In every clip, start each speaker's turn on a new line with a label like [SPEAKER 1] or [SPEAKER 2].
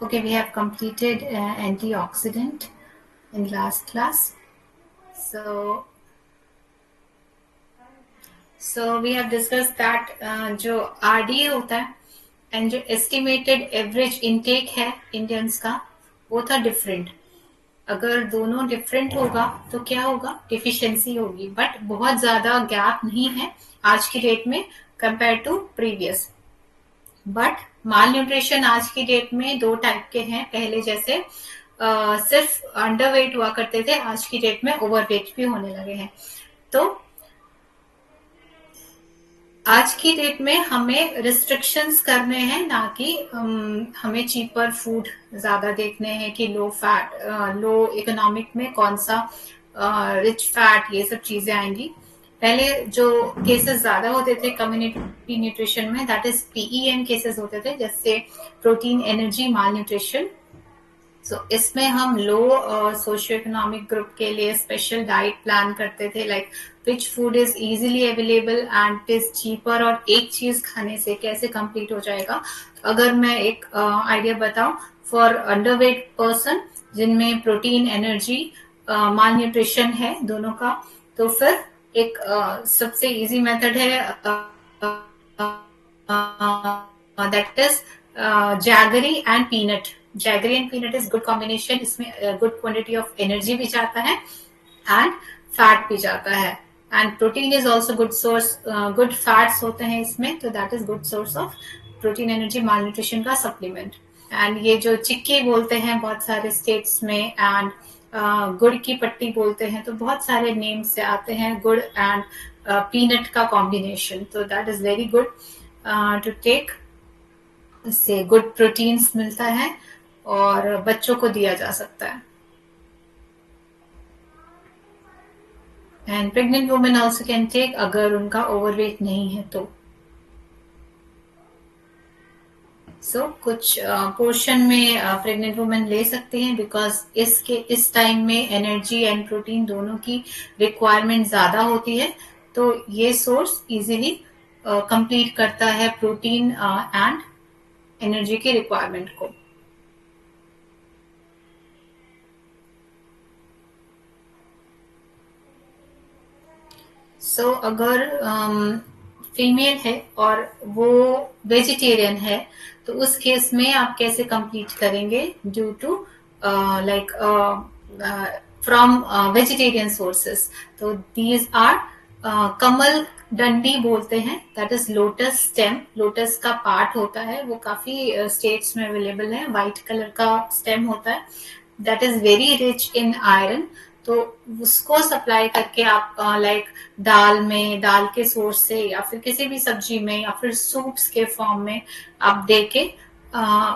[SPEAKER 1] Okay, we have completed antioxidant in last class. So, so we have discussed that जो RDA होता है and जो estimated average intake है Indians का वो था डिफरेंट. अगर दोनों डिफरेंट होगा तो क्या होगा, डिफिशियंसी होगी. बट बहुत ज्यादा गैप नहीं है आज की डेट में compare to previous. But malnutrition आज की डेट में दो टाइप के हैं. पहले जैसे सिर्फ अंडरवेट हुआ करते थे, आज की डेट में ओवरवेट भी होने लगे हैं. तो आज की डेट में हमें रिस्ट्रिक्शंस करने हैं, ना कि हमें चीपर फूड ज्यादा देखने हैं कि लो फैट, लो इकोनॉमिक में कौन सा रिच फैट, ये सब चीजें आएंगी. पहले जो केसेस ज्यादा होते थे कम्युनिटी न्यूट्रिशन में, दैट इज पीईएम केसेस होते थे, जैसे प्रोटीन एनर्जी माल न्यूट्रिशन. सो इसमें हम लो सोशियो इकोनॉमिक ग्रुप के लिए स्पेशल डाइट प्लान करते थे, like which food is easily available and is cheaper, और एक चीज खाने से कैसे कंप्लीट हो जाएगा. अगर मैं एक आइडिया बताऊं फॉर अंडरवेट पर्सन जिनमें प्रोटीन एनर्जी माल न्यूट्रिशन है दोनों का, तो फिर एक सबसे इजी मेथड है that is jaggery and peanut. Jaggery and peanut is good combination. इसमें गुड क्वांटिटी ऑफ एनर्जी भी जाता है एंड फैट भी जाता है, and protein is also good source. Good fats होते हैं इसमें, तो that is good source of protein energy mall nutrition का सप्लीमेंट. एंड ये जो चिक्की बोलते हैं बहुत सारे स्टेट्स में, एंड गुड़ की पट्टी बोलते हैं, तो बहुत सारे नेम से आते हैं गुड़ एंड पीनट का कॉम्बिनेशन. तो that is very good to take. इससे गुड प्रोटीन्स मिलता है और बच्चों को दिया जा सकता है. And pregnant women also can take, अगर उनका ओवरवेट नहीं है तो. सो कुछ पोर्शन में प्रेग्नेंट वुमेन ले सकते हैं, बिकॉज इस टाइम में एनर्जी एंड प्रोटीन दोनों की रिक्वायरमेंट ज्यादा होती है. तो ये सोर्स इजीली कंप्लीट करता है प्रोटीन एंड एनर्जी की रिक्वायरमेंट को. सो अगर फीमेल है और वो वेजिटेरियन है, तो उस केस में आप कैसे कंप्लीट करेंगे, due to like from vegetarian sources. तो दीज आर कमल डंडी बोलते हैं, that is lotus stem. Lotus का पार्ट होता है, वो काफी स्टेट्स में अवेलेबल है. व्हाइट कलर का स्टेम होता है, that is very rich in iron. तो उसको सप्लाई करके आप लाइक दाल में, दाल के सोर्स से, या फिर किसी भी सब्जी में, या फिर सूप्स के फॉर्म में आप दे के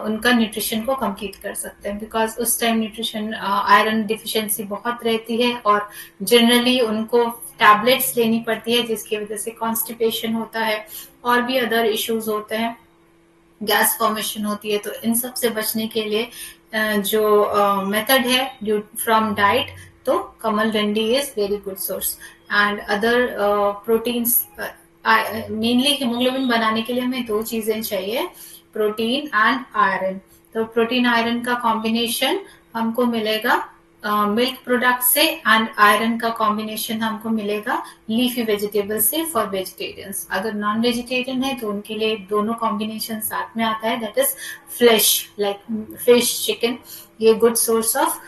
[SPEAKER 1] उनका न्यूट्रिशन को कंप्लीट कर सकते हैं. बिकॉज उस टाइम न्यूट्रिशन आयरन डिफिशियंसी बहुत रहती है, और जनरली उनको टैबलेट्स लेनी पड़ती है, जिसकी वजह से कॉन्स्टिपेशन होता है और भी अदर इश्यूज होते हैं, गैस फॉर्मेशन होती है. तो इन सब से बचने के लिए जो मेथड है फ्रॉम डाइट, तो कमल डंडी is very good source. And other proteins, mainly haemoglobin बनाने के लिए हमें दो चीजें चाहिए, प्रोटीन एंड आयरन. तो प्रोटीन आयरन का कॉम्बिनेशन हमको मिलेगा मिल्क प्रोडक्ट से एंड आयरन का कॉम्बिनेशन हमको मिलेगा लीफी वेजिटेबल से फॉर वेजिटेरियंस। अगर नॉन वेजिटेरियन है तो उनके लिए दोनों कॉम्बिनेशन साथ में आता है, that is flesh like fish chicken. ये good source of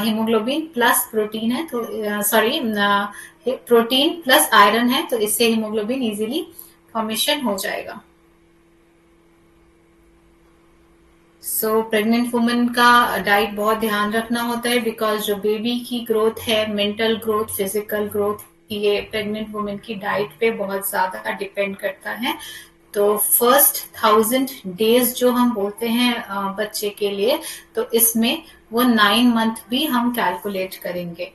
[SPEAKER 1] haemoglobin plus protein है, तो सॉरी प्रोटीन प्लस आयरन है, तो इससे हीमोग्लोबिन इजीली फॉर्मेशन हो जाएगा। सो प्रेग्नेंट वुमेन का डाइट बहुत ध्यान रखना होता है, बिकॉज जो बेबी की ग्रोथ है, मेंटल ग्रोथ, फिजिकल ग्रोथ, ये प्रेग्नेंट वुमेन की डाइट पे बहुत ज्यादा डिपेंड करता है। तो फर्स्ट 1000 डेज जो हम बोलते हैं बच्चे के लिए, तो इसमें वो 9 मंथ भी हम कैलकुलेट करेंगे,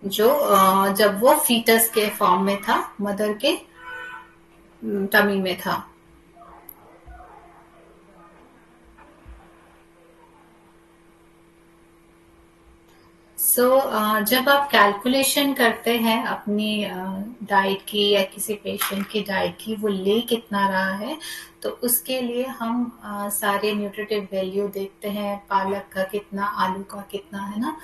[SPEAKER 1] जो जब वो फीटस के फॉर्म में था, मदर के टमी में था। सो जब आप कैलकुलेशन करते हैं अपनी डाइट की या किसी पेशेंट की डाइट की, वो ले कितना रहा है, तो उसके लिए हम सारे न्यूट्रिटिव वैल्यू देखते हैं, पालक का कितना, आलू का कितना, है ना।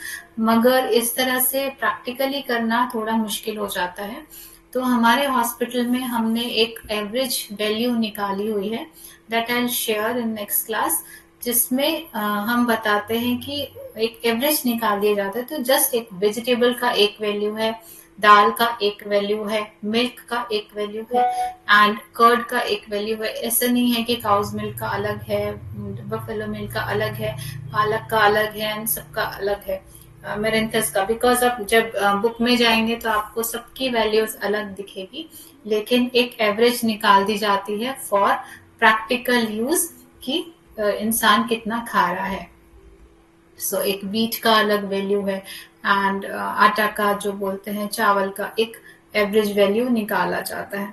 [SPEAKER 1] मगर इस तरह से प्रैक्टिकली करना थोड़ा मुश्किल हो जाता है। तो हमारे हॉस्पिटल में हमने एक एवरेज वैल्यू निकाली हुई है, that I share in next class, जिसमें हम बताते हैं कि एक एवरेज निकाल दिया जाता है। तो जस्ट एक वेजिटेबल का एक वैल्यू है, दाल का एक वैल्यू है, मिल्क का एक वैल्यू है, एंड कर्ड का एक वैल्यू है। ऐसा नहीं है कि काउज मिल्क का अलग है, बफेलो मिल्क का अलग है, पालक का अलग है, एंड सबका अलग है, मेरेंथस का। बिकॉज आप जब बुक में जाएंगे तो आपको सबकी वैल्यूज अलग दिखेगी, लेकिन एक एवरेज निकाल दी जाती है फॉर प्रैक्टिकल यूज कि इंसान कितना खा रहा है। सो एक वीट का अलग वैल्यू है, एंड आटा का, जो बोलते हैं चावल का, एक एवरेज वैल्यू निकाला जाता है,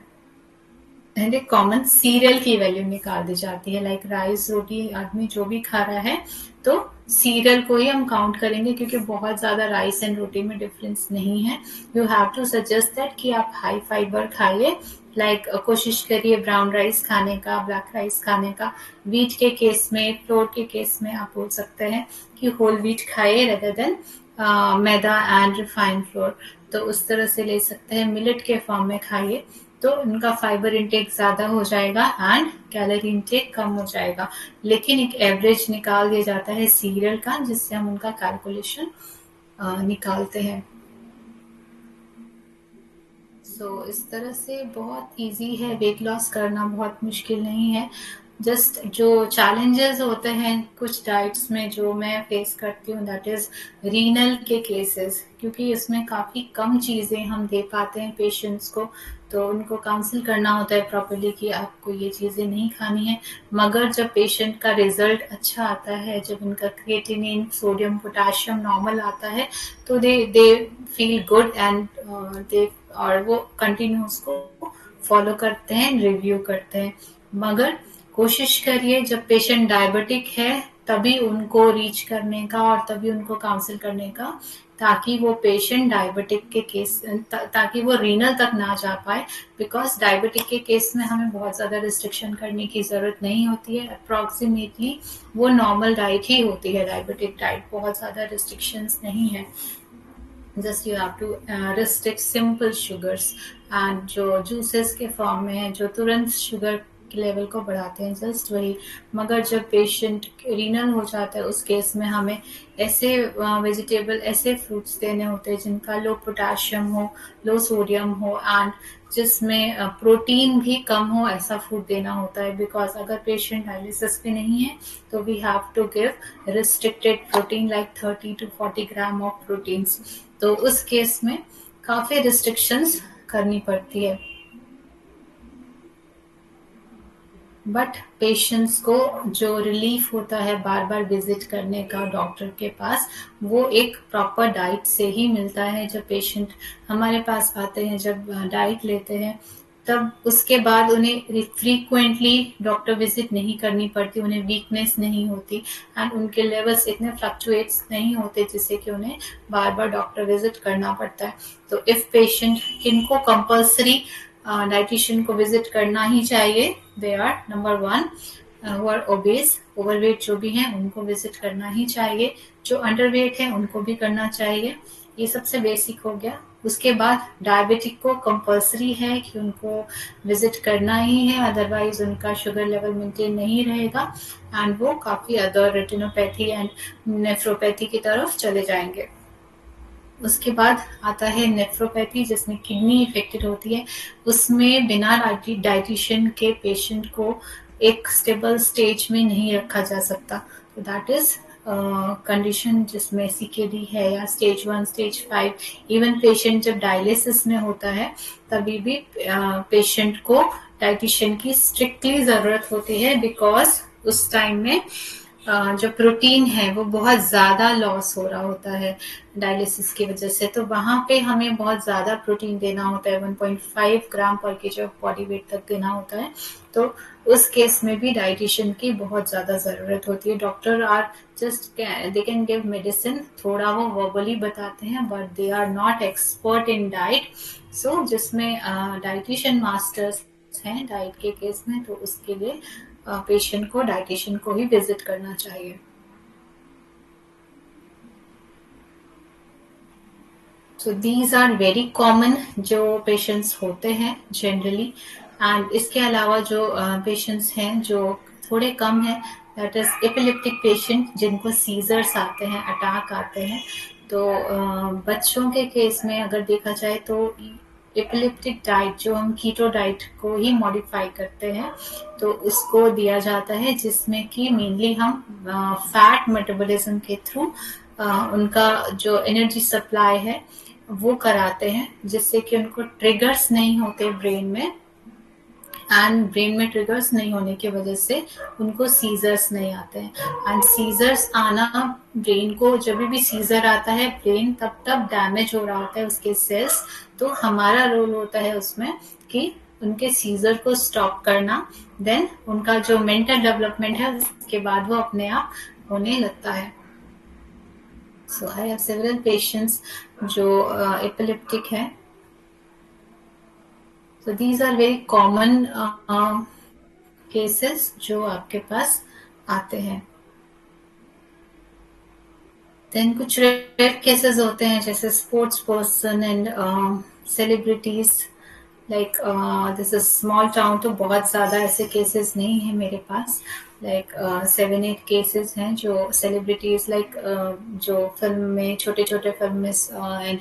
[SPEAKER 1] एंड एक कॉमन सीरियल की वैल्यू निकाल दी जाती है। लाइक राइस रोटी आदमी जो भी खा रहा है, तो सीरियल को ही हम काउंट करेंगे, क्योंकि बहुत ज्यादा राइस एंड रोटी में डिफरेंस नहीं है। You have to suggest that कि आप हाई फाइबर खाइए, लाइक कोशिश करिए ब्राउन राइस खाने का, ब्लैक राइस खाने का। व्हीट के केस में, फ्लोर के केस में आप बोल सकते हैं कि होल व्हीट खाइए rather than maida and refined floor. तो उस तरह से ले सकते हैं। मिलेट के फॉर्म में खाइए, तो उनका फाइबर इंटेक ज्यादा हो जाएगा एंड कैलोरी इंटेक कम हो जाएगा। लेकिन एक एवरेज निकाल दिया जाता है सीरियल का, जिससे हम उनका कैलकुलेशन निकालते हैं। सो इस तरह से बहुत इजी है, वेट लॉस करना बहुत मुश्किल नहीं है। जस्ट जो चैलेंजेस होते हैं कुछ डाइट्स में जो मैं फेस करती हूँ, दैट इज रीनल के केसेस, क्योंकि इसमें काफी कम चीजें हम दे पाते हैं पेशेंट्स को, तो उनको काउंसिल करना होता है प्रॉपर्ली कि आपको ये चीजें नहीं खानी है। मगर जब पेशेंट का रिजल्ट अच्छा आता है, जब उनका क्रिएटिनिन, सोडियम, पोटेशियम नॉर्मल आता है, तो they feel good and they, और वो कंटिन्यू उसको फॉलो करते हैं, रिव्यू करते हैं। मगर कोशिश करिए जब पेशेंट डायबिटिक है तभी उनको रीच करने का और तभी उनको काउंसिल करने का, ताकि वो पेशेंट डायबिटिक के केस ताकि वो रीनल तक ना जा पाए। बिकॉज डायबिटिक के केस में हमें बहुत ज्यादा रिस्ट्रिक्शन करने की जरूरत नहीं होती है, अप्रोक्सीमेटली वो नॉर्मल डाइट ही होती है, डायबिटिक डाइट, बहुत ज्यादा रिस्ट्रिक्शंस नहीं है। Just you have to restrict simple sugars, and जो जूसेस के फॉर्म में है जो तुरंत शुगर के लेवल को बढ़ाते हैं, जस्ट वही। मगर जब पेशेंट रीनल हो जाता है, उस केस में हमें ऐसे वेजिटेबल, ऐसे फ्रूट्स देने होते हैं जिनका लो पोटेशियम हो, लो सोडियम हो, एंड जिसमें प्रोटीन भी कम हो, ऐसा फूड देना होता है। बिकॉज अगर पेशेंट डायलिसिस पे नहीं है तो we have to give restricted protein like 30 to 40 gram of proteins. तो उस केस में काफी रिस्ट्रिक्शंस करनी पड़ती है। बट पेशेंट्स को जो रिलीफ होता है बार बार विजिट करने का डॉक्टर के पास, वो एक प्रॉपर डाइट से ही मिलता है। जब पेशेंट हमारे पास आते हैं, जब डाइट लेते हैं, तब उसके बाद उन्हें फ्रीक्वेंटली डॉक्टर विजिट नहीं करनी पड़ती, उन्हें वीकनेस नहीं होती, एंड उनके लेवल्स इतने फ्लक्चुएट्स नहीं होते जिससे कि उन्हें बार बार डॉक्टर विजिट करना पड़ता है। तो इफ पेशेंट, किनको कंपल्सरी डाइटिशियन को विजिट करना ही चाहिए, they are number 1 who are obese, overweight जो भी हैं उनको विजिट करना ही चाहिए, जो अंडरवेट है उनको भी करना चाहिए। ये सबसे बेसिक हो गया। उसके बाद डायबिटिक को कंपल्सरी है कि उनको विजिट करना ही है, अदरवाइज उनका शुगर लेवल मेंटेन नहीं रहेगा एंड वो काफी अदर रेटिनोपैथी एंड नेफ्रोपैथी की तरफ चले जाएंगे। उसके बाद आता है नेफ्रोपैथी, जिसमें किडनी इफेक्टेड होती है। उसमें बिना डाइटिशियन के पेशेंट को एक स्टेबल स्टेज में नहीं रखा जा सकता। तो दैट इज कंडीशन जिसमें सीकेडी है या स्टेज 1, स्टेज 5। इवन पेशेंट जब डायलिसिस में होता है तभी भी पेशेंट को डाइटिशियन की स्ट्रिक्टली जरूरत होती है, बिकॉज उस टाइम में जो प्रोटीन है वो बहुत ज्यादा लॉस हो रहा होता है डायलिसिस की वजह से। तो वहां पे हमें बहुत ज्यादा प्रोटीन देना होता है, 1.5 ग्राम पर केजी ऑफ बॉडी वेट तक देना होता है। तो उस केस में भी डाइटिशियन की बहुत ज्यादा जरूरत होती है। Doctor are just they can give medicine, थोड़ा वो वर्बली बताते हैं, but they are not expert in diet. So जिसमें डाइटिशियन मास्टर्स हैं डाइट के केस में, तो उसके लिए पेशेंट को डाइटिशियन को ही विजिट करना चाहिए। So these are very common जो पेशेंट्स होते हैं जनरली। एंड इसके अलावा जो पेशेंट्स हैं जो थोड़े कम हैं, दैट इज एपिलेप्टिक पेशेंट, जिनको सीजर्स आते हैं, अटैक आते हैं। तो बच्चों के केस में अगर देखा जाए तो एपिलेप्टिक डाइट जो हम कीटो डाइट को ही मॉडिफाई करते हैं, तो उसको दिया जाता है, जिसमें कि मेनली हम फैट मेटाबॉलिज्म के थ्रू उनका जो एनर्जी सप्लाई है वो कराते हैं, जिससे कि उनको ट्रिगर्स नहीं होते ब्रेन में, एंड ब्रेन में ट्रिगर्स नहीं होने की वजह से उनको सीजर्स नहीं आते हैं। एंड सीजर्स आना, ब्रेन को जब भी सीजर आता है, ब्रेन तब डैमेज हो रहा होता है उसके सेल्स। तो हमारा रोल होता है उसमें कि उनके सीजर को स्टॉप करना, देन उनका जो मेंटल डेवलपमेंट है उसके बाद वो अपने आप होने लगता है। सो आई हैव सेवरल पेशेंट्स जो एपिलेप्टिक है। So these are very common cases जो आपके पास आते हैं। देन कुछ रेयर केसेस होते हैं, जैसे sports person and celebrities, like this is small town, तो बहुत ज्यादा ऐसे केसेस नहीं है मेरे पास। लाइक 7-8 केसेस हैं जो सेलिब्रिटीज, लाइक जो फिल्म में, छोटे छोटे फिल्म में एंड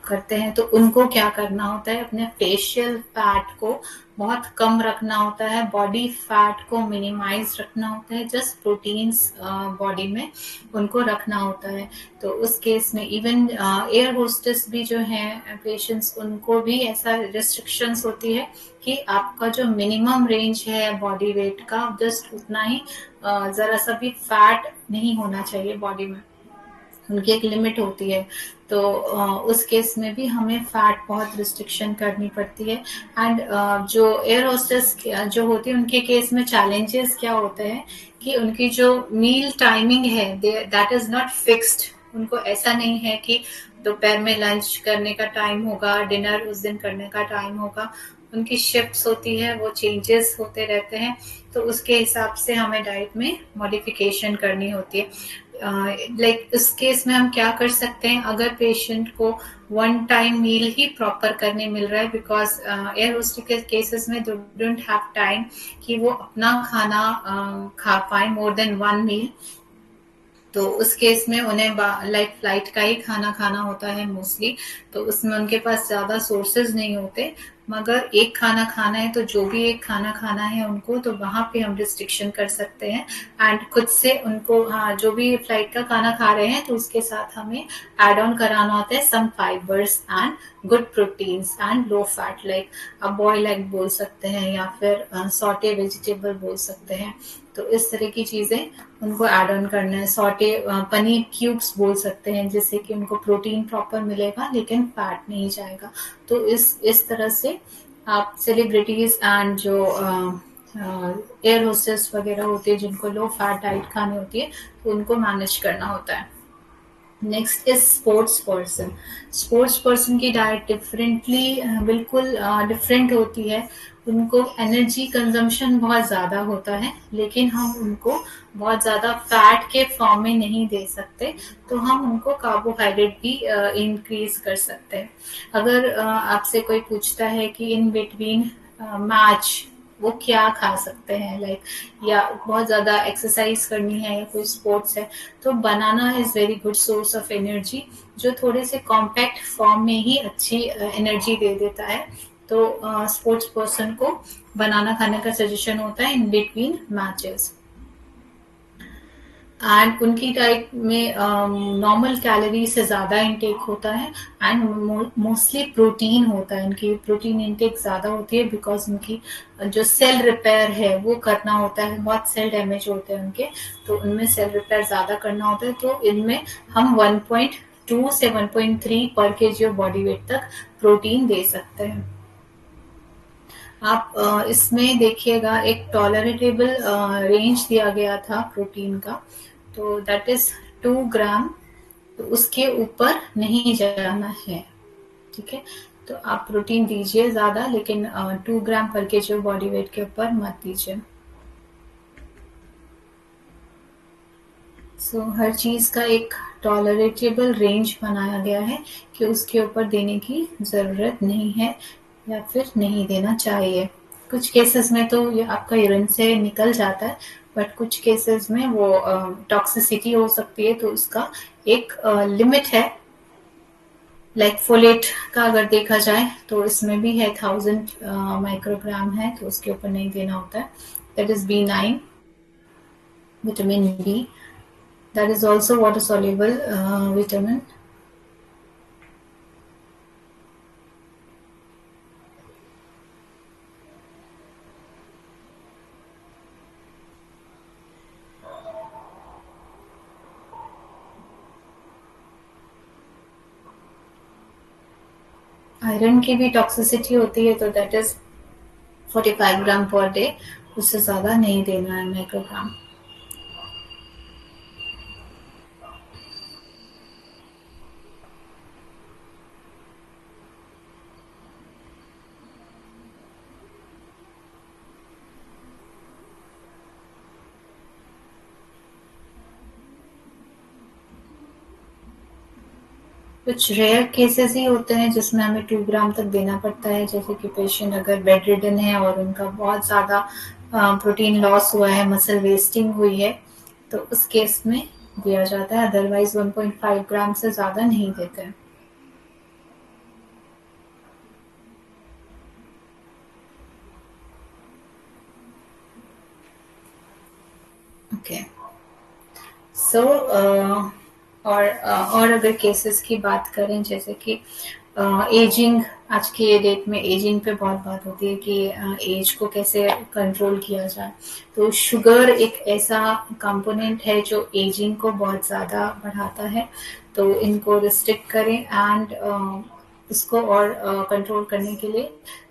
[SPEAKER 1] करते हैं। तो उनको क्या करना होता है, अपने फेशियल फैट को बहुत कम रखना होता है, बॉडी फैट को मिनिमाइज रखना होता है, जस्ट प्रोटीन्स बॉडी में उनको रखना होता है। तो उस केस में इवन एयर होस्टेस भी जो हैं पेशेंट्स, उनको भी ऐसा रिस्ट्रिक्शंस होती है कि आपका जो मिनिमम रेंज है बॉडी वेट का, जस्ट उतना ही, जरा सा भी फैट नहीं होना चाहिए बॉडी में, उनकी एक लिमिट होती है। तो उस केस में भी हमें फैट बहुत रिस्ट्रिक्शन करनी पड़ती है। एंड जो एयर होस्टेस जो होती है, उनके केस में चैलेंजेस क्या होते हैं कि उनकी जो मील टाइमिंग है दैट इज नॉट फिक्स्ड। उनको ऐसा नहीं है कि दोपहर में लंच करने का टाइम होगा, डिनर उस दिन करने का टाइम होगा। उनकी शिफ्ट्स होती है, वो चेंजेस होते रहते हैं। तो उसके हिसाब से हमें डाइट में मॉडिफिकेशन करनी होती है। लाइक इस केस में हम क्या कर सकते हैं, अगर पेशेंट को वन टाइम मील ही प्रॉपर करने मिल रहा है, बिकॉज एयर होस्टेस के केसेस में दे डोंट हैव टाइम कि वो अपना खाना खा पाए मोर देन 1 मील। तो उस केस में उन्हें लाइक फ्लाइट का ही खाना खाना होता है मोस्टली। तो उसमें उनके पास ज्यादा सोर्सेज नहीं होते, मगर एक खाना खाना है तो जो भी एक खाना खाना है उनको, तो वहां पे हम रिस्ट्रिक्शन कर सकते हैं। एंड खुद से उनको, हाँ, जो भी फ्लाइट का खाना खा रहे हैं तो उसके साथ हमें एड ऑन कराना होता है some fibres and good proteins and low fat, like अब बॉयल एग बोल सकते हैं या फिर सॉटे वेजिटेबल बोल सकते हैं। तो इस तरह की चीजें उनको एड ऑन करना है। सॉटे पनीर क्यूब्स बोल सकते हैं, जिससे कि उनको प्रोटीन प्रॉपर मिलेगा लेकिन फैट नहीं जाएगा। तो इस तरह से आप सेलिब्रिटीज एंड जो एयर होस्टेस वगैरह होती है जिनको लो फैट डाइट खानी होती है, तो उनको मैनेज करना होता है। Next is sports person. Sports person की डाइट डिफरेंटली, बिल्कुल डिफरेंट होती है। उनको एनर्जी कंजम्पशन बहुत ज़्यादा होता है, लेकिन हम उनको बहुत ज़्यादा फैट के फॉर्म में नहीं दे सकते, तो हम उनको कार्बोहाइड्रेट भी इंक्रीज कर सकते हैं। अगर आपसे कोई पूछता है कि इन बिटवीन मैच वो क्या खा सकते हैं, लाइक या बहुत ज़्यादा एक्सरसाइज करनी है या कोई स्पोर्ट्स है, तो banana is very good source of energy, जो थोड़े से कॉम्पैक्ट फॉर्म में ही अच्छी एनर्जी दे देता है। तो स्पोर्ट्स पर्सन को बनाना खाने का सजेशन होता है इन बिटवीन मैचेस। एंड उनकी डाइट में नॉर्मल कैलोरी से ज़्यादा इंटेक होता है, एंड मोस्टली प्रोटीन होता है। उनकी प्रोटीन इंटेक ज़्यादा होती है बिकॉज उनकी जो सेल रिपेयर है वो करना होता है, बहुत सेल डैमेज होते हैं उनके, तो उनमें सेल रिपेयर ज़्यादा करना होता है। तो इनमें हम 1.2 से 1.3 पर केजी ऑफ बॉडी वेट तक प्रोटीन दे सकते हैं। आप इसमें देखिएगा एक टॉलरेटेबल रेंज दिया गया था प्रोटीन का, तो दैट इज 2 ग्राम, तो उसके ऊपर नहीं जाना है। ठीक है, तो आप प्रोटीन दीजिए ज्यादा, लेकिन 2 ग्राम पर केजी बॉडी वेट के ऊपर मत दीजिए। हर चीज का एक टॉलरेटेबल रेंज बनाया गया है कि उसके ऊपर देने की जरूरत नहीं है या फिर नहीं देना चाहिए। कुछ केसेस में तो ये आपका यूरिन से निकल जाता है, बट कुछ केसेस में वो टॉक्सिसिटी हो सकती है, तो उसका एक लिमिट है। लाइक फोलेट का अगर देखा जाए तो इसमें भी है 1000 माइक्रोग्राम है, तो उसके ऊपर नहीं देना होता है। That is B9, vitamin B, that is also water soluble vitamin. Iron की भी टॉक्सिसिटी होती है, तो that is 45 gram per day, उससे ज्यादा नहीं देना है माइक्रोग्राम। कुछ रेयर केसेस ही होते हैं जिसमें हमें 2 ग्राम तक देना पड़ता है, जैसे कि पेशेंट अगर बेड रिडन है और उनका बहुत ज़्यादा प्रोटीन लॉस हुआ है, मसल वेस्टिंग हुई है, तो उस केस में दिया जाता है। अदरवाइज 1.5 ग्राम से ज़्यादा नहीं देते हैं। ओके, सो और अगर केसेस की बात करें, जैसे कि एजिंग, आज की ये डेट में एजिंग पे बहुत बात होती है कि एज को कैसे कंट्रोल किया जाए। तो शुगर एक ऐसा कंपोनेंट है जो एजिंग को बहुत ज़्यादा बढ़ाता है, तो इनको रिस्ट्रिक्ट करें। एंड इसको और कंट्रोल करने के लिए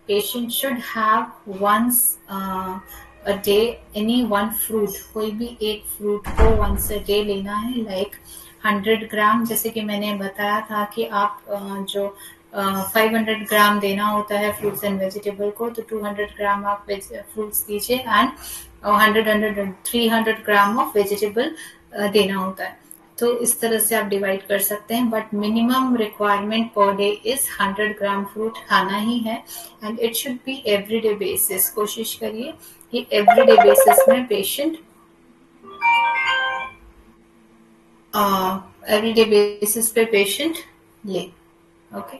[SPEAKER 1] patient should have once a day any one fruit, कोई भी एक फ्रूट को वंस अ डे लेना है, लाइक 100 ग्राम। जैसे कि मैंने बताया था कि आप जो 500 ग्राम देना होता है फ्रूट्स एंड वेजिटेबल को, तो 200 ग्राम आप फ्रूट्स दीजिए, एंड 300 ग्राम ऑफ वेजिटेबल देना होता है। तो इस तरह से आप डिवाइड कर सकते हैं, बट मिनिमम रिक्वायरमेंट पर डे इज 100 ग्राम फ्रूट खाना ही है। And it should B everyday basis. कोशिश करिए कि एवरीडे बेसिस में पेशेंट एवरीडे बेसिस पे पेशेंट ले। Okay,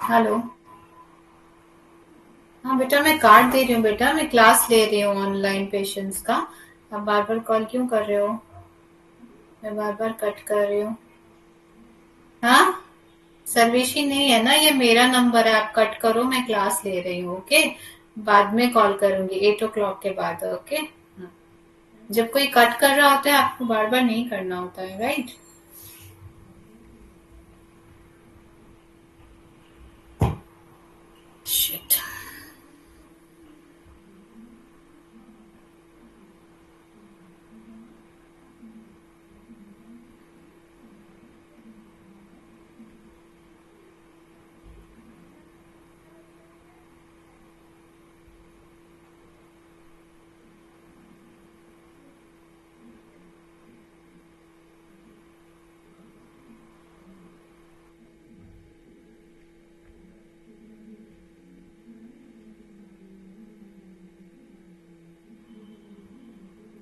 [SPEAKER 1] hello. हाँ बेटा, मैं कार्ड दे रही हूँ बेटा, मैं क्लास ले रही हूँ ऑनलाइन पेशेंट्स का। आप बार बार कॉल क्यों कर रहे हो? मैं बार बार कट कर रही हूँ। हाँ, सर्विस ही नहीं है ना, ये मेरा नंबर है, आप कट करो, मैं क्लास ले रही हूँ। ओके, बाद में कॉल करूंगी 8 o'clock के बाद, ओके। जब कोई कट कर रहा होता है आपको बार बार नहीं करना होता है, right? Shit.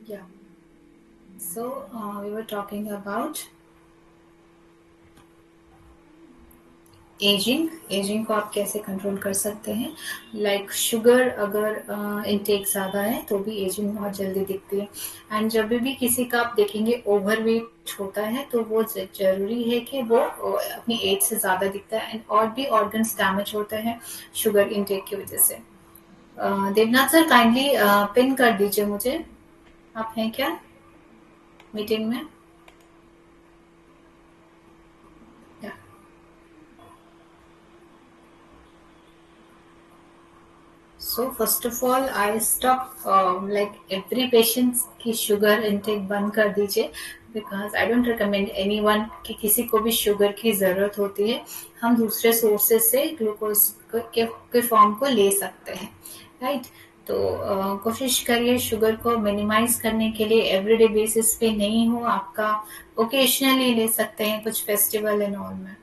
[SPEAKER 1] Yeah. So we were talking about ageing को आप कैसे कंट्रोल कर सकते हैं। लाइक शुगर अगर इनटेक ज़्यादा है तो भी एजिंग बहुत जल्दी दिखती है। एंड जब भी किसी का आप देखेंगे ओवरवेट होता है तो वो जरूरी है कि वो अपनी एज से ज़्यादा दिखता है। एंड और भी ऑर्गन्स डैमेज होते हैं शुगर इनटेक की वजह से। देवनाथ सर काइंडली पिन कर दीजिए मुझे, आप हैं क्या मीटिंग में? या So first of all, I stop like every patient's की शुगर इनटेक बंद कर दीजिए, because I don't recommend anyone कि किसी को भी शुगर की ज़रूरत होती है। हम दूसरे सोर्सेज से ग्लूकोज के फॉर्म को ले सकते हैं, राइट? तो कोशिश करिए शुगर को मिनिमाइज करने के लिए। एवरीडे बेसिस पे नहीं हो आपका, ओकेजनली ले सकते हैं कुछ फेस्टिवल एंड ऑल में।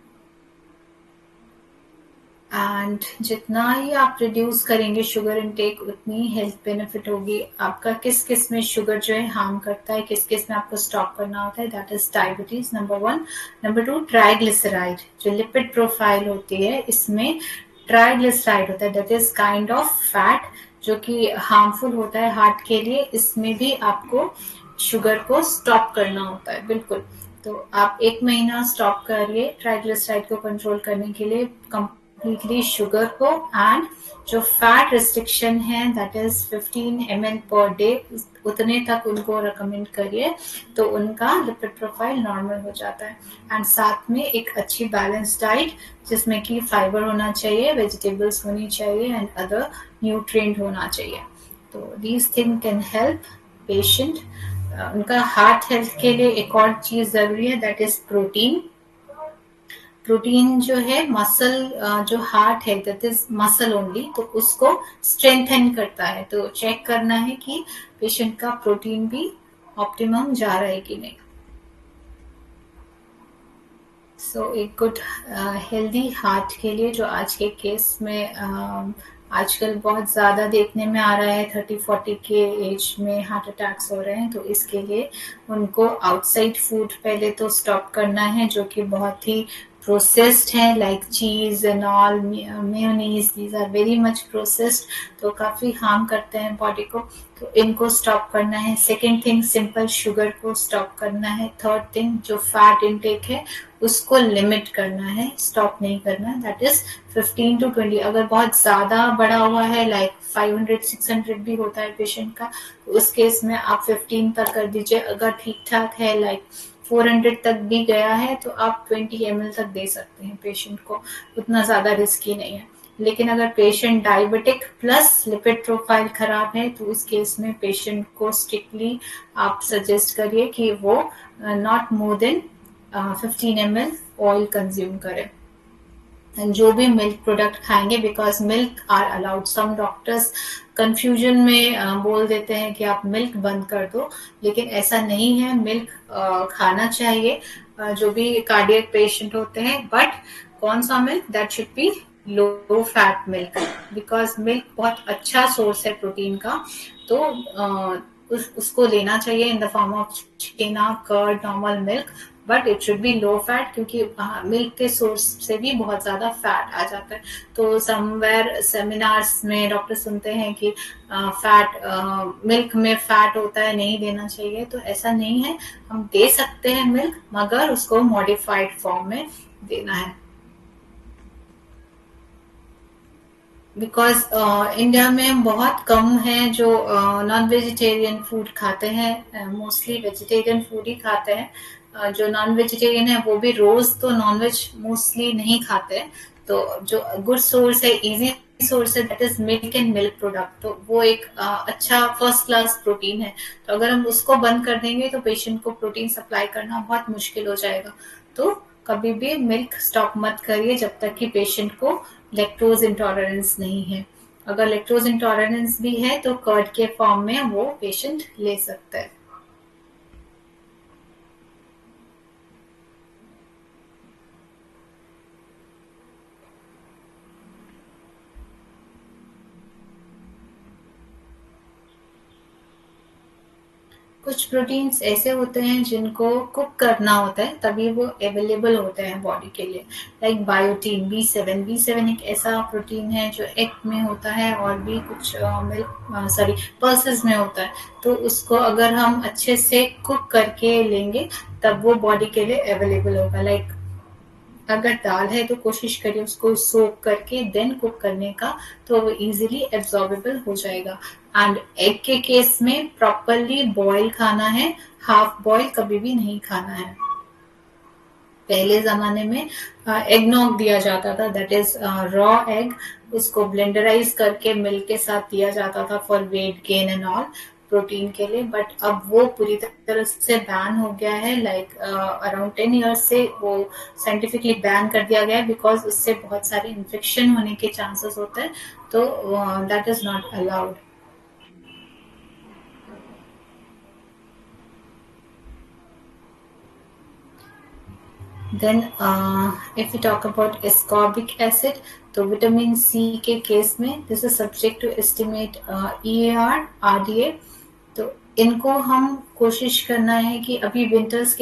[SPEAKER 1] एंड जितना ही आप रिड्यूस करेंगे शुगर इनटेक उतनी हेल्थ बेनिफिट होगी आपका। किस किस में शुगर जो है हार्म करता है, किस किस में आपको स्टॉप करना होता है, that is diabetes number 1। Number 2 triglyceride, जो लिपिड प्रोफाइल होती है इसमें ट्राइग्लिसराइड होता है, that is kind of fat जो कि हार्मफुल होता है हार्ट के लिए। इसमें भी आपको शुगर को स्टॉप करना होता है, बिल्कुल। तो आप 1 महीना स्टॉप करिए ट्राइग्लिसराइड को कंट्रोल करने के लिए कंप्लीटली शुगर को। एंड जो फैट रिस्ट्रिक्शन है that is 15 ml per day, उतने तक उनको रिकमेंड करिए तो उनका लिपिड प्रोफाइल नॉर्मल हो जाता है। एंड साथ में एक अच्छी बैलेंस डाइट जिसमें कि फाइबर होना चाहिए, वेजिटेबल्स होनी चाहिए एंड अदर न्यूट्रिएंट होना चाहिए। तो these thing can help patient. उनका हार्ट हेल्थ के लिए एक और चीज जरूरी है, दैट इज प्रोटीन। प्रोटीन जो है मसल, जो हार्ट है दैट इज मसल ओनली, तो उसको स्ट्रेंथन करता है। तो चेक करना है कि पेशेंट का प्रोटीन भी ऑप्टिमम जा रहा है कि नहीं। सो एक गुड हेल्दी हार्ट के लिए, जो आज के केस में आजकल बहुत ज़्यादा देखने में आ रहा है, 30-40 के एज में हार्ट अटैक्स हो रहे हैं, तो इसके लिए उनको आउटसाइड फूड पहले तो स्टॉप करना है जो कि बहुत ही प्रोसेस्ड है, like cheese and all, mayonnaise, these are very much processed, तो काफ़ी हार्म करते हैं बॉडी को। तो इनको स्टॉप करना है। सेकेंड थिंग, सिंपल शुगर को स्टॉप करना है। थर्ड थिंग, जो फैट इनटेक है उसको लिमिट करना है, स्टॉप नहीं करना है। That is 15 to 20। अगर बहुत ज्यादा बड़ा हुआ है लाइक 500-600 भी होता है पेशेंट का, तो उस केस में आप 15 तक कर दीजिए। अगर ठीक ठाक है लाइक 400 तक भी गया है तो आप 20 ml तक दे सकते हैं पेशेंट को, उतना ज्यादा रिस्की नहीं है। लेकिन अगर patient diabetic plus lipid profile खराब है तो उस केस में पेशेंट को स्ट्रिक्टली आप सजेस्ट करिए कि वो not more than 15 ml oil consume करें। जो भी मिल्क प्रोडक्ट खाएंगे, because milk are allowed. Some doctors confusion में बोल देते हैं कि आप मिल्क बंद कर दो, लेकिन ऐसा नहीं है। मिल्क खाना चाहिए जो भी कार्डियक पेशेंट होते हैं, बट कौन सा milk, that should be low fat milk, because milk बहुत अच्छा सोर्स है प्रोटीन का। तो उसको लेना चाहिए in the form of chicken, curd, normal milk, but it should be low fat, क्योंकि मिल्क के सोर्स से भी बहुत ज्यादा फैट आ जाता है। तो समवेयर सेमिनार्स में डॉक्टर सुनते हैं कि फैट मिल्क में फैट होता है, नहीं देना चाहिए। तो ऐसा नहीं है, हम दे सकते हैं मिल्क, मगर उसको मॉडिफाइड फॉर्म में देना है। बिकॉज इंडिया में बहुत कम है जो नॉन वेजिटेरियन फूड खाते हैं, मोस्टली वेजिटेरियन फूड ही खाते हैं। जो नॉन वेजिटेरियन है वो भी रोज तो नॉन वेज मोस्टली नहीं खाते हैं। तो जो गुड सोर्स है, इजी सोर्स है, that is milk and milk product. तो वो एक अच्छा फर्स्ट क्लास प्रोटीन है। तो अगर हम उसको बंद कर देंगे तो पेशेंट को प्रोटीन सप्लाई करना बहुत मुश्किल हो जाएगा। तो कभी भी मिल्क स्टॉप मत करिए जब तक कि पेशेंट को लैक्टोज इंटॉलरेंस नहीं है। अगर लैक्टोज इंटॉलरेंस भी है तो कर्ड के फॉर्म में वो पेशेंट ले सकता है। कुछ प्रोटीन्स ऐसे होते हैं जिनको कुक करना होता है तभी वो अवेलेबल होते हैं बॉडी के लिए। लाइक बायोटीन, बी सेवन एक ऐसा प्रोटीन है जो एग में होता है और भी कुछ मिल्क सॉरी पल्सेस में होता है। तो उसको अगर हम अच्छे से कुक करके लेंगे तब वो बॉडी के लिए अवेलेबल होगा। लाइक अगर दाल है तो कोशिश करिए उसको सोक करके देन कुक करने का, तो वो इजीली एब्जॉर्बेबल हो जाएगा। एंड एग के केस में प्रॉपरली बॉईल खाना है, हाफ बॉईल कभी भी नहीं खाना है। पहले जमाने में एग नॉक दिया जाता था, दैट इज रॉ एग। उसको ब्लेंडराइज करके मिल्क के साथ दिया जाता था for weight gain and all, protein के लिए। बट अब वो पूरी तरह से बैन हो गया है। लाइक अराउंड 10 years से वो साइंटिफिकली बैन कर दिया गया है, बिकॉज उससे बहुत सारे इन्फेक्शन होने के चांसेस होते हैं। तो that is not allowed. Then, if we talk about ascorbic acid, तो विटामिन सी के केस में this is subject to estimate EAR, RDA। तो इनको हम कोशिश करना है कि अभी विंटर्स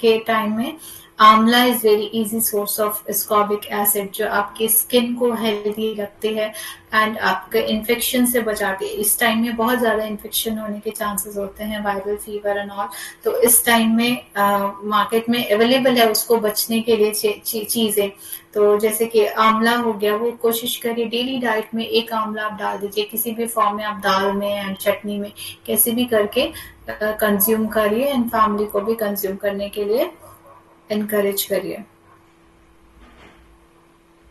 [SPEAKER 1] के टाइम में आंवला is very easy source of ascorbic acid, जो आपकी स्किन को हेल्दी रखती है एंड आपके इन्फेक्शन से बचाती है। इस टाइम में बहुत ज्यादा इन्फेक्शन होने के चांसेस होते हैं, वायरल फीवर एंड ऑल। तो इस टाइम में मार्केट में अवेलेबल है उसको बचने के लिए चीजें। तो जैसे कि आंवला हो गया, वो कोशिश करिए डेली डाइट में एक आंवला आप डाल दीजिए, किसी भी फॉर्म में आप दाल में एंड चटनी में कैसे भी करके कंज्यूम करिए एंड फैमिली को भी कंज्यूम करने के लिए एनकरेज करिए।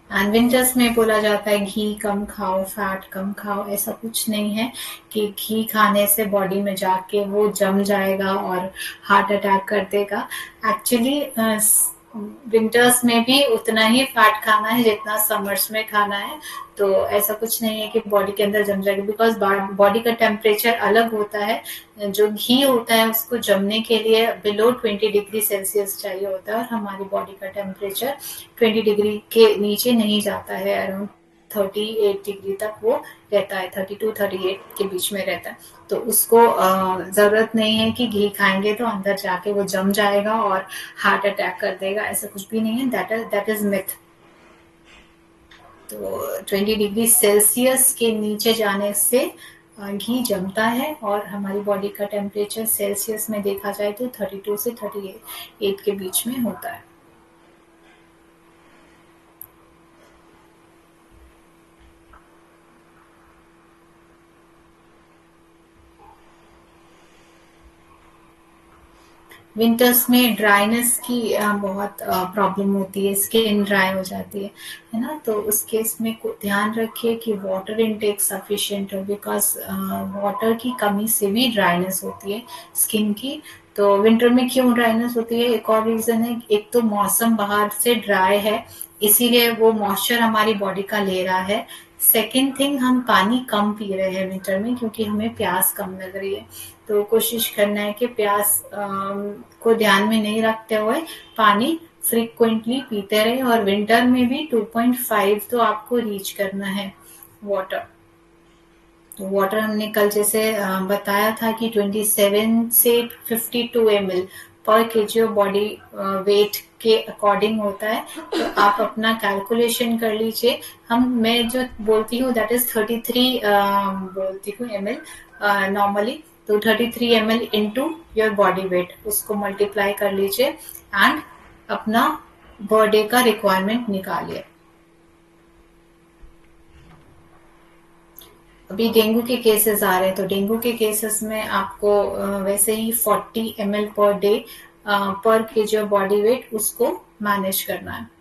[SPEAKER 1] एंड विंटर्स में बोला जाता है घी कम खाओ, फैट कम खाओ। ऐसा कुछ नहीं है कि घी खाने से बॉडी में जाके वो जम जाएगा और हार्ट अटैक कर देगा। एक्चुअली विंटर्स में भी उतना ही फैट खाना है जितना समर्स में खाना है। तो ऐसा कुछ नहीं है कि बॉडी के अंदर जम जाएगा, बिकॉज बॉडी का टेम्परेचर अलग होता है। जो घी होता है उसको जमने के लिए बिलो 20 डिग्री सेल्सियस चाहिए होता है, और हमारी बॉडी का टेम्परेचर 20 डिग्री के नीचे नहीं जाता है। अराउंड 38 डिग्री तक वो रहता है, 32-38 के बीच में रहता है। तो उसको जरूरत नहीं है कि घी खाएंगे तो अंदर जाके वो जम जाएगा और हार्ट अटैक कर देगा। ऐसा कुछ भी नहीं है, दैट इज मिथ। तो 20 डिग्री सेल्सियस के नीचे जाने से घी जमता है, और हमारी बॉडी का टेम्परेचर सेल्सियस में देखा जाए तो 32 से 38 के बीच में होता है। विंटर्स में ड्राइनेस की बहुत प्रॉब्लम होती है, स्किन ड्राई हो जाती है ना। तो उस केस में ध्यान रखिए कि वाटर इनटेक सफिशिएंट हो, बिकॉज वाटर की कमी से भी ड्राइनेस होती है स्किन की। तो विंटर में क्यों ड्राइनेस होती है, एक और रीजन है। एक तो मौसम बाहर से ड्राई है, इसीलिए वो मॉइस्चर हमारी बॉडी का ले रहा है। सेकेंड थिंग, हम पानी कम पी रहे हैं विंटर में क्योंकि हमें प्यास कम लग रही है। तो कोशिश करना है कि प्यास को ध्यान में नहीं रखते हुए पानी फ्रीक्वेंटली पीते रहे, और विंटर में भी 2.5 तो आपको रीच करना है वाटर। तो वाटर हमने कल जैसे बताया था कि 27 से 52 ml पर केजी ऑफ बॉडी वेट के अकॉर्डिंग होता है। तो आप अपना कैलकुलेशन कर लीजिए। मैं जो बोलती हूँ दैट इज 33 बोलती हूँ ml नॉर्मली। तो 33 ml into your body weight, उसको मल्टीप्लाई कर लीजिए एंड अपना बॉडी का रिक्वायरमेंट निकालिए। अभी डेंगू के केसेस आ रहे हैं, तो डेंगू के केसेस में आपको वैसे ही 40 ml पर डे पर केजी ऑफ बॉडी वेट उसको मैनेज करना है।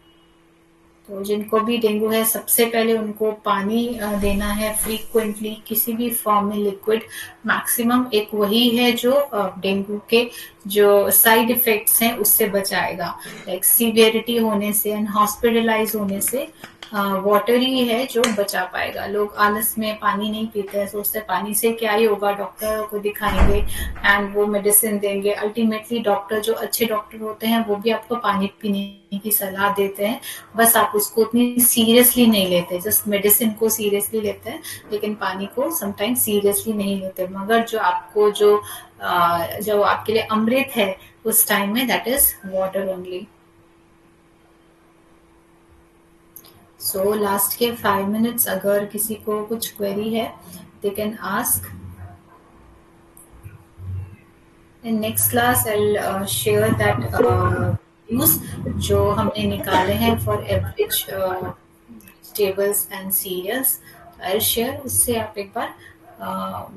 [SPEAKER 1] तो जिनको भी डेंगू है, सबसे पहले उनको पानी देना है फ्रीक्वेंटली, किसी भी फॉर्म में लिक्विड। मैक्सिमम एक वही है जो डेंगू के जो साइड इफेक्ट्स हैं उससे बचाएगा, लाइक सीवियरिटी होने से एंड हॉस्पिटलाइज होने से वाटर ही है जो बचा पाएगा। लोग आलस में पानी नहीं पीते हैं, सोचते पानी से क्या ही होगा, डॉक्टर को दिखाएंगे एंड वो मेडिसिन देंगे। अल्टीमेटली डॉक्टर, जो अच्छे डॉक्टर होते हैं, वो भी आपको पानी पीने की सलाह देते हैं, बस आप उसको उतनी सीरियसली नहीं लेते, जस्ट मेडिसिन को सीरियसली लेते हैं, लेकिन पानी को समटाइम सीरियसली नहीं लेते। मगर जो आपके लिए अमृत है उस टाइम में, that is water only. So last के 5 मिनट्स, अगर किसी को कुछ क्वेरी है they can ask. In next class I share that news जो हमने निकाले हैं for average tables and cereals. I share, उससे आप एक बार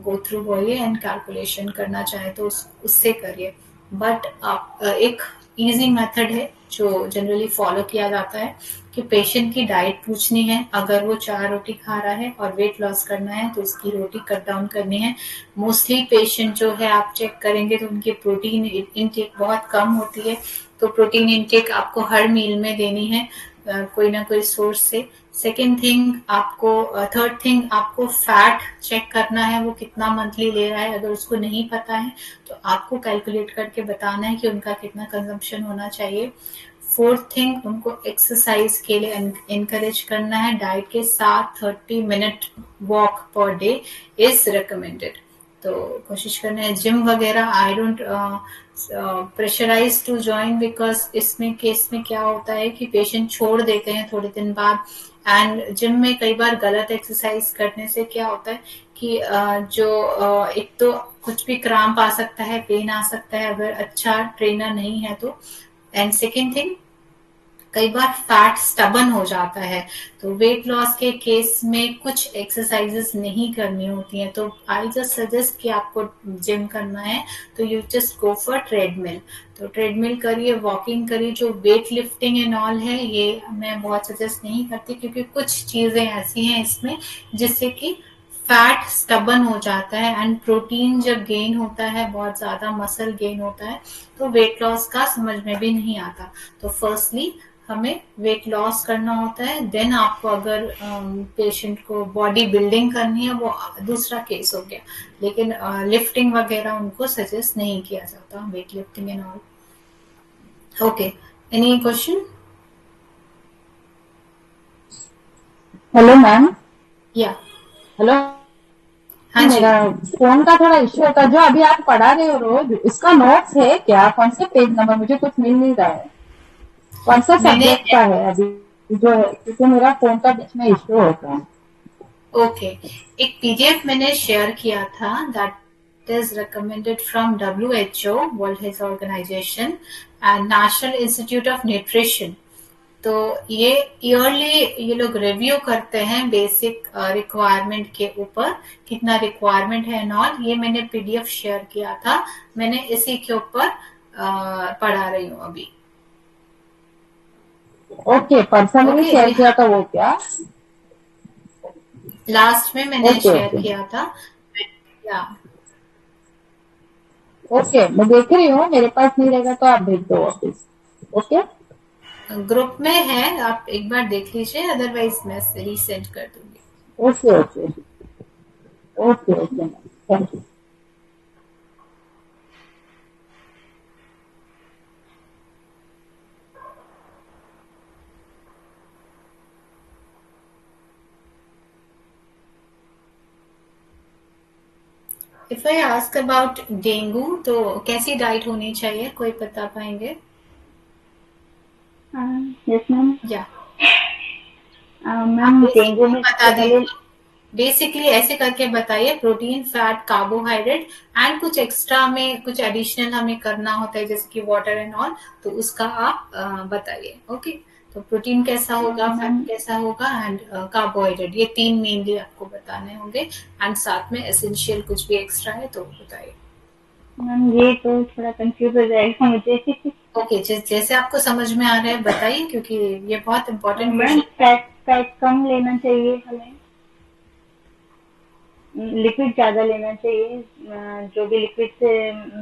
[SPEAKER 1] गो थ्रू होइए एंड कैलकुलेशन करना चाहे तो उससे करिए। बट आप एक इजी मेथड है जो जनरली फॉलो किया जाता है कि पेशेंट की डाइट पूछनी है। अगर वो 4 रोटी खा रहा है और वेट लॉस करना है तो उसकी रोटी कट डाउन करनी है। मोस्टली पेशेंट जो है, आप चेक करेंगे तो उनकी प्रोटीन इनटेक बहुत कम होती है, तो प्रोटीन इनटेक आपको हर मील में देनी है कोई ना कोई सोर्स से। सेकेंड थिंग आपको, थर्ड थिंग आपको फैट चेक करना है, वो कितना मंथली ले रहा है। अगर उसको नहीं पता है तो आपको कैलकुलेट करके बताना है कि उनका कितना कंजम्पशन होना चाहिए। फोर्थ थिंग, उनको एक्सरसाइज के लिए इनकरेज करना है। डाइट के साथ 30 minute walk per day is recommended. तो कोशिश करना है। जिम वगैरह I don't pressurise to join, because इसमें केस में क्या होता है कि पेशेंट छोड़ देते हैं थोड़े दिन बाद, एंड जिम में कई बार गलत एक्सरसाइज करने से क्या होता है कि एक तो कुछ भी क्रैम्प आ सकता है, पेन आ सकता है अगर अच्छा ट्रेनर नहीं है तो। एंड सेकेंड थिंग, कई बार फैट स्टबन हो जाता है, तो वेट लॉस के केस में कुछ एक्सरसाइजेस नहीं करनी होती हैं। तो आई जस्ट सजेस्ट कि आपको जिम करना है तो you just go for treadmill. तो ट्रेडमिल करिए, वॉकिंग करिए। जो वेट लिफ्टिंग एंड ऑल है ये मैं बहुत सजेस्ट नहीं करती, क्योंकि कुछ चीजें ऐसी हैं इसमें जिससे कि फैट स्टबन हो जाता है, एंड प्रोटीन जब गेन होता है, बहुत ज्यादा मसल गेन होता है, तो वेट लॉस का समझ में भी नहीं आता। तो फर्स्टली हमें वेट लॉस करना होता है, देन आपको अगर पेशेंट को बॉडी बिल्डिंग करनी है वो दूसरा केस हो गया, लेकिन लिफ्टिंग वगैरह उनको सजेस्ट नहीं किया जाता, weight lifting and all. Okay, any question?
[SPEAKER 2] Hello ma'am.
[SPEAKER 1] या,
[SPEAKER 2] हेलो।
[SPEAKER 1] हाँ जी।
[SPEAKER 2] मेरा फोन का थोड़ा इश्यू होता है। जो अभी आप पढ़ा रहे हो रोज, इसका नोट्स है क्या? कौन से पेज नंबर? मुझे कुछ मिल नहीं रहा है। कौन सा
[SPEAKER 1] मैंने,
[SPEAKER 2] सब्जेक्ट का है अभी जो है? क्योंकि मेरा फोन का बीच में इश्यू होता है।
[SPEAKER 1] ओके, एक पीडीएफ मैंने शेयर किया था, that is recommended from WHO, world health organisation, and national institute of nutrition. तो ये ईयरली ये लोग रिव्यू करते हैं बेसिक रिक्वायरमेंट के ऊपर, कितना रिक्वायरमेंट है नॉट। ये मैंने पीडीएफ शेयर किया था, मैंने इसी के ऊपर पढ़ा रही हूँ अभी।
[SPEAKER 2] ओके, पर्सनली
[SPEAKER 1] ओके,
[SPEAKER 2] शेयर किया था वो क्या?
[SPEAKER 1] लास्ट में मैंने
[SPEAKER 2] ओके
[SPEAKER 1] शेयर
[SPEAKER 2] ओके
[SPEAKER 1] किया था। या,
[SPEAKER 2] ओके, मैं देख रही हूँ। मेरे पास नहीं रहेगा तो आप भेज दो वापिस। ओके
[SPEAKER 1] ग्रुप में है, आप एक बार देख लीजिए, अदरवाइज मैं रीसेंड कर दूंगी।
[SPEAKER 2] Okay okay okay okay ma'am, thank you.
[SPEAKER 1] If I ask about dengue, तो कैसी डाइट होनी चाहिए, कोई बता पाएंगे?
[SPEAKER 3] Yes ma'am.
[SPEAKER 1] या, आप
[SPEAKER 3] मैम डेंगू
[SPEAKER 1] बेसिकली
[SPEAKER 3] में
[SPEAKER 1] बता
[SPEAKER 3] सबसे पहले
[SPEAKER 1] दीजिए। बेसिकली ऐसे करके बताइए, प्रोटीन, फैट, कार्बोहाइड्रेट एंड कुछ एक्स्ट्रा में कुछ एडिशनल हमें करना होता है जैसे कि वाटर एंड ऑल, तो उसका आप बताइए। ओके, तो प्रोटीन कैसा होगा, फैट
[SPEAKER 2] मैम
[SPEAKER 1] कैसा होगा एंड कार्बोहाइड्रेट, ये तीन मेनली आपको बताने होंगे, एंड साथ में एसेंशियल कुछ भी एक्स्ट्रा है तो बताइए।
[SPEAKER 2] मैम ये तो थोड़ा कंफ्यूज हो जाएगा मुझे।
[SPEAKER 1] ओके, जैसे आपको समझ में आ रहा है बताइए, क्योंकि ये बहुत important
[SPEAKER 2] ma'am
[SPEAKER 1] question.
[SPEAKER 2] Fat fat कम लेना चाहिए हमें, लिक्विड ज़्यादा लेना चाहिए, जो भी लिक्विड से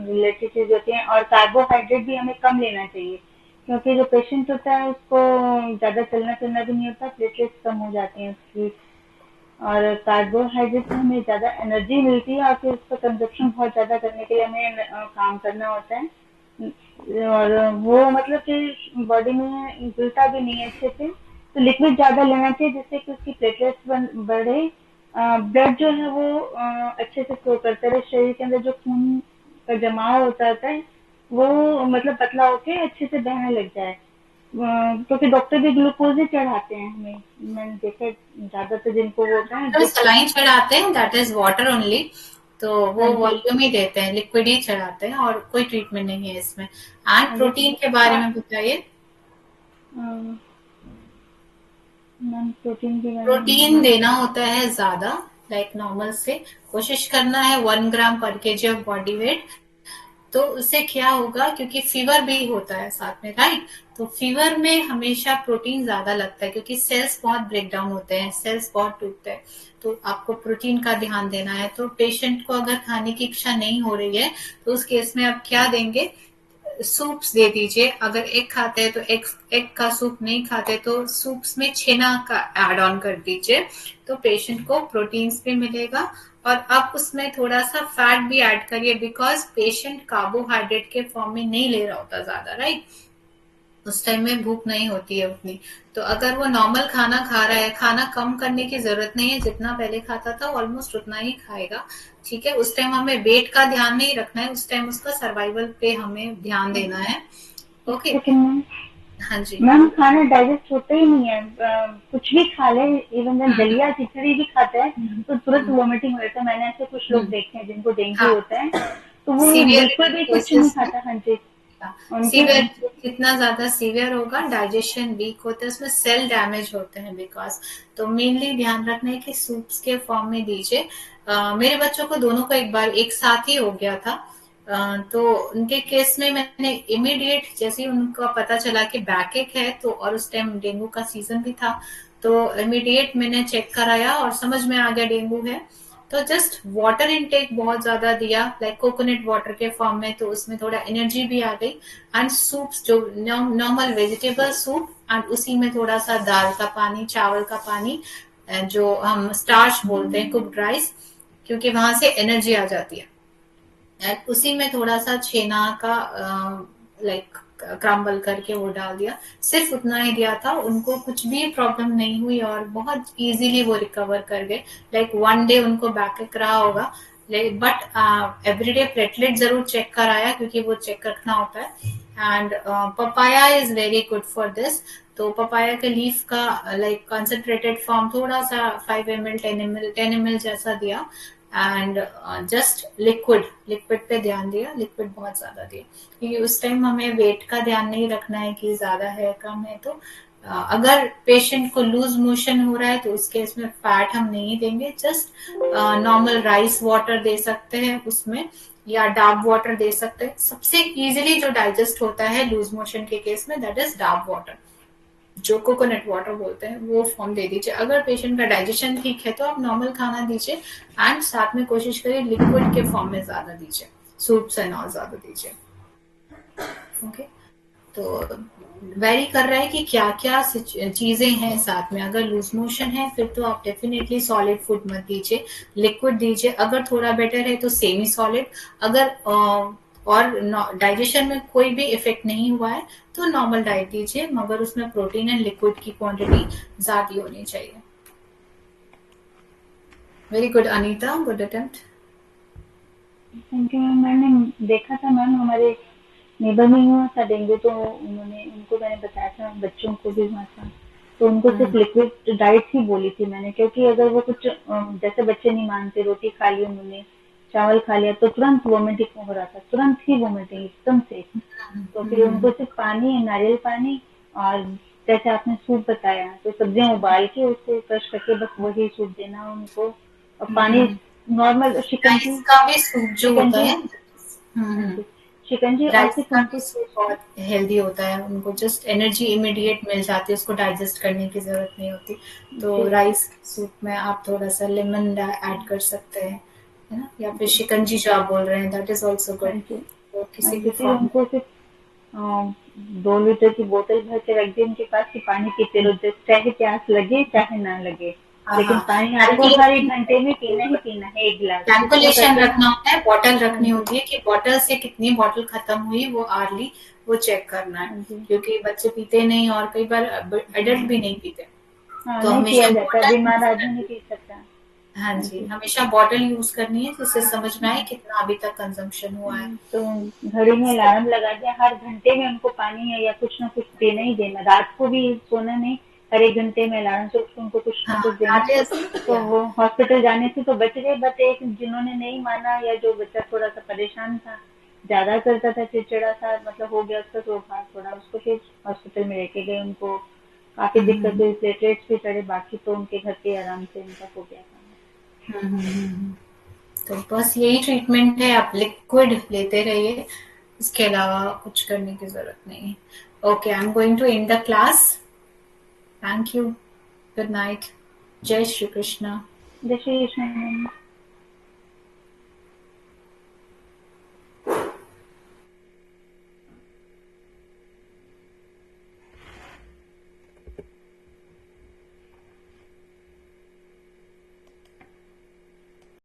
[SPEAKER 2] रिलेटेड चीज़ होती हैं, और कार्बोहाइड्रेट भी हमें कम लेना चाहिए, क्योंकि जो पेशेंट होता है उसको ज़्यादा चलना फिरना भी नहीं होता, प्लेटलेट्स कम हो जाती हैं उसकी, और कार्बोहाइड्रेट से हमें ज़्यादा एनर्जी मिलती है और फिर उसका कंजप्शन बहुत ज़्यादा करने के लिए हमें काम करना होता है, और वो मतलब कि बॉडी में घुलता भी नहीं है अच्छे से, तो लिक्विड ज़्यादा लेना चाहिए जिससे कि उसकी प्लेटलेट्स बढ़े, ब्लड जो है वो अच्छे से फ्लो करता रहे शरीर के अंदर, जो खून का जमाव होता है वो मतलब पतला होके अच्छे से बहने लग जाए, क्योंकि डॉक्टर भी ग्लूकोज ही चढ़ाते हैं हमें, मैंने देखा है ज्यादातर जिनको वो होता है
[SPEAKER 1] तो
[SPEAKER 2] जो।
[SPEAKER 1] सलाइन चढ़ाते हैं, दैट इज वाटर ओनली, तो
[SPEAKER 2] हाँ
[SPEAKER 1] वो
[SPEAKER 2] जी।
[SPEAKER 1] वॉल्यूम ही देते हैं, लिक्विड ही चढ़ाते हैं, और कोई ट्रीटमेंट नहीं है इसमें। एंड
[SPEAKER 2] हाँ जी।
[SPEAKER 1] प्रोटीन के बारे में बताइए।
[SPEAKER 2] मैम प्रोटीन के बारे
[SPEAKER 1] प्रोटीन
[SPEAKER 2] में।
[SPEAKER 1] देना होता है ज्यादा, लाइक नॉर्मल से कोशिश करना है 1 ग्राम पर केजी ऑफ बॉडी वेट। तो उससे क्या होगा, क्योंकि फीवर भी होता है साथ में, राइट? तो फीवर में हमेशा प्रोटीन ज्यादा लगता है, क्योंकि सेल्स बहुत ब्रेक डाउन होते हैं, सेल्स बहुत टूटते हैं, तो आपको प्रोटीन का ध्यान देना है। तो पेशेंट को अगर खाने की इच्छा नहीं हो रही है, तो उस केस में आप क्या देंगे, सूप्स दे दीजिए। अगर एग खाते हैं तो एग, एग का सूप नहीं खाते तो सूप्स में छेना का ऐड ऑन कर दीजिए, तो पेशेंट को प्रोटीन्स भी मिलेगा। और आप उसमें थोड़ा सा फैट भी ऐड करिए, बिकॉज पेशेंट कार्बोहाइड्रेट के फॉर्म में नहीं ले रहा होता ज्यादा, राइट? उस टाइम में भूख नहीं होती है उतनी। तो अगर वो नॉर्मल खाना खा रहा है, खाना कम करने की जरूरत नहीं है, जितना पहले खाता था ऑलमोस्ट उतना ही खाएगा। ठीक है, उस टाइम हमें वेट का ध्यान नहीं रखना है, उस टाइम उसका सर्वाइवल पे हमें ध्यान देना है।
[SPEAKER 2] एक
[SPEAKER 1] ओके।
[SPEAKER 2] Second ma'am.
[SPEAKER 1] हाँ जी।
[SPEAKER 2] मैम खाना डाइजेस्ट होता ही नहीं है, कुछ भी खा ले, इवन जब
[SPEAKER 1] हम्म,
[SPEAKER 2] दलिया खिचड़ी भी खाता है
[SPEAKER 1] हम्म,
[SPEAKER 2] तो तुरंत
[SPEAKER 1] हम्म,
[SPEAKER 2] वॉमिटिंग हो जाता है, मैंने ऐसे कुछ लोग
[SPEAKER 1] हम्म,
[SPEAKER 2] देखे हैं जिनको डेंगू
[SPEAKER 1] हाँ,
[SPEAKER 2] होता है, तो वो
[SPEAKER 1] सीवियर
[SPEAKER 2] बिल्कुल भी कुछ नहीं
[SPEAKER 1] केसेस में,
[SPEAKER 2] खाता। हाँ जी। उनके।
[SPEAKER 1] सीवियर, जितना ज्यादा सीवियर होगा डाइजेशन वीक होता है, उसमें सेल डैमेज होते हैं बिकॉज। तो मेनली ध्यान रखना है कि सूप्स के फॉर्म में दीजिए। मेरे बच्चों को दोनों को एक बार एक साथ ही हो गया था। तो उनके केस में मैंने इमीडिएट जैसे ही उनका पता चला कि बैक एक है, तो और उस टाइम डेंगू का सीजन भी था, तो इमीडिएट मैंने चेक कराया और समझ में आ गया डेंगू है। तो जस्ट वाटर इनटेक बहुत ज्यादा दिया, लाइक कोकोनट वाटर के फॉर्म में, तो उसमें थोड़ा एनर्जी भी आ गई। एंड सूप्स जो नॉर्मल वेजिटेबल सूप, एंड उसी में थोड़ा सा दाल का पानी, चावल का पानी, जो हम स्टार्च बोलते हैं, कुक्ड राइस, क्योंकि वहां से एनर्जी आ जाती है। एंड उसी में थोड़ा सा छेना का लाइक क्रम्बल करके वो डाल दिया, सिर्फ उतना ही दिया था। उनको कुछ भी प्रॉब्लम नहीं हुई और बहुत इजीली वो रिकवर कर गए। लाइक 1 डे उनको बैक रहा होगा, बट एवरीडे प्लेटलेट जरूर चेक कराया, क्योंकि वो चेक रखना होता है। And papaya is very good for this. तो पपाया के लीफ का लाइक कंसंट्रेटेड फॉर्म थोड़ा सा 5 ml, 10 ml, 10 ml जैसा दिया। एंड जस्ट लिक्विड, लिक्विड पे ध्यान दिया, लिक्विड बहुत ज्यादा दिया, क्योंकि उस टाइम हमें वेट का ध्यान नहीं रखना है कि ज्यादा है कम है। तो अगर पेशेंट को लूज मोशन हो रहा है तो उस केस में फैट हम नहीं देंगे, जस्ट नॉर्मल राइस वाटर दे सकते हैं उसमें, या डाब वाटर दे सकते हैं। सबसे इजीली जो डाइजेस्ट होता है लूज मोशन के केस में, दैट इज डाब वाटर, जो कोकोनट वाटर बोलते हैं, वो फॉर्म दे दीजिए। अगर पेशेंट का डाइजेशन ठीक है तो आप नॉर्मल खाना दीजिए, एंड साथ में कोशिश करिए लिक्विड के फॉर्म में ज्यादा दीजिए, सूप्स एंड और ज्यादा दीजिए। ओके। तो वेरी कर रहा है कि क्या क्या चीजें हैं साथ में। अगर लूज मोशन है फिर तो आप डेफिनेटली सॉलिड फूड मत दीजिए, लिक्विड दीजिए। अगर थोड़ा बेटर है तो सेमी सॉलिड। अगर और डाइजेशन में कोई भी इफेक्ट नहीं हुआ है तो नॉर्मल डाइट दीजिए, मगर उसमें प्रोटीन एंड लिक्विड की क्वांटिटी ज्यादा होनी चाहिए। Very good Anita, good attempt.
[SPEAKER 2] Thank you ma'am. मैंने देखा था मैम, हमारे नेबर में ही हुआ था डेंगू, तो उन्होंने उनको मैंने बताया था, बच्चों को भी हुआ था। तो उनको सिर्फ लिक्विड डाइट ही बोली थी मैंने, क्योंकि अगर वो कुछ जैसे बच्चे नहीं मानते, रोटी खा ली उन्होंने, चावल खा लिया तो तुरंत वोमिटिंग हो रहा था, तुरंत ही वोमिटिंग एकदम से। तो फिर उनको सिर्फ पानी, नारियल पानी, और जैसे आपने सूप बताया तो सब्जियां उबाल के उसको क्रश करके बस वही सूप देना उनको, और पानी नॉर्मल शिकंजी।
[SPEAKER 1] राइस का भी सूप जो होता
[SPEAKER 2] शिकंजी,
[SPEAKER 1] है।
[SPEAKER 2] हाँ जी, शिकंजी, और
[SPEAKER 1] राइस
[SPEAKER 2] सिर्फ
[SPEAKER 1] का भी
[SPEAKER 2] उनको।
[SPEAKER 1] सूप बहुत हेल्दी होता है, उनको जस्ट एनर्जी इमीडिएट मिल जाती है, उसको डाइजेस्ट करने की जरूरत नहीं होती। तो
[SPEAKER 2] जी
[SPEAKER 1] राइस के सूप में आप थोड़ा सा लेमन ऐड कर सकते हैं, है ना, या फिर
[SPEAKER 2] जी,
[SPEAKER 1] शिकंजी जो आप बोल रहे हैं दैट इज ऑल्सो
[SPEAKER 2] हाँ
[SPEAKER 1] गुड।
[SPEAKER 2] जी,
[SPEAKER 1] तो
[SPEAKER 2] हाँ
[SPEAKER 1] किसी
[SPEAKER 2] जी,
[SPEAKER 1] भी
[SPEAKER 2] फिर
[SPEAKER 1] फॉर्म
[SPEAKER 2] उनको सिर्फ 2 लीटर की बोतल भर के रख दी उनके पास कि पानी पीते
[SPEAKER 1] में।
[SPEAKER 2] रहो, चाहे प्यास लगे चाहे ना लगे,
[SPEAKER 1] हाँ
[SPEAKER 2] लेकिन
[SPEAKER 1] हाँ,
[SPEAKER 2] पानी आपको हर एक
[SPEAKER 1] कैलकुलेशन
[SPEAKER 2] घंटे में पीना ही पीना है, 1 गिलास वो
[SPEAKER 1] कैलकुलेशन
[SPEAKER 2] करके ना।
[SPEAKER 1] रखना होता है, बॉटल
[SPEAKER 2] हाँ
[SPEAKER 1] रखनी
[SPEAKER 2] जी,
[SPEAKER 1] होती है कि बॉटल से कितनी बॉटल खत्म हुई वो आर्ली वो चेक करना है,
[SPEAKER 2] हाँ जी,
[SPEAKER 1] क्योंकि बच्चे पीते नहीं और कई बार एडल्ट भी नहीं पीते।
[SPEAKER 2] हाँ,
[SPEAKER 1] तो
[SPEAKER 2] नहीं पिया
[SPEAKER 1] हमेशा
[SPEAKER 2] जाता,
[SPEAKER 1] बॉटल
[SPEAKER 2] बीमार
[SPEAKER 1] यूज
[SPEAKER 2] आदमी नहीं
[SPEAKER 1] करनी
[SPEAKER 2] पी सकता।
[SPEAKER 1] है। हाँ
[SPEAKER 2] हाँ
[SPEAKER 1] जी,
[SPEAKER 2] जी।
[SPEAKER 1] हमेशा बॉटल यूज करनी है जिससे समझना है कितना अभी तक कंजम्पशन हुआ है।
[SPEAKER 2] तो घड़ी में अलार्म लगा दिया, हर घंटे में उनको पानी है या कुछ ना कुछ देना ही देना, रात को भी सोना नहीं, हर 1 घंटे में अलार्म से उठ के उनको कुछ ना
[SPEAKER 1] हाँ,
[SPEAKER 2] कुछ देना।
[SPEAKER 1] दैट इज
[SPEAKER 2] तो
[SPEAKER 1] या
[SPEAKER 2] वो हॉस्पिटल जाने से तो बच गए, बट एक जिन्होंने नहीं माना, या जो बच्चा थोड़ा सा परेशान था, ज्यादा करता था, चिड़चिड़ा था, मतलब हो गया उसका स्वभाव थोड़ा, उसको फिर हॉस्पिटल में लेके गए, उनको काफी दिक्कत हुई, प्लेटलेट्स भी चढ़े, बाकी तो उनके घर पे आराम से उनका हो गया था।
[SPEAKER 1] तो बस यही ट्रीटमेंट है, आप लिक्विड लेते रहिए, इसके अलावा कुछ करने की जरूरत नहीं है। Okay, I am going to end the class. Thank you, good night, जय श्री कृष्णा।
[SPEAKER 2] जय श्री कृष्ण।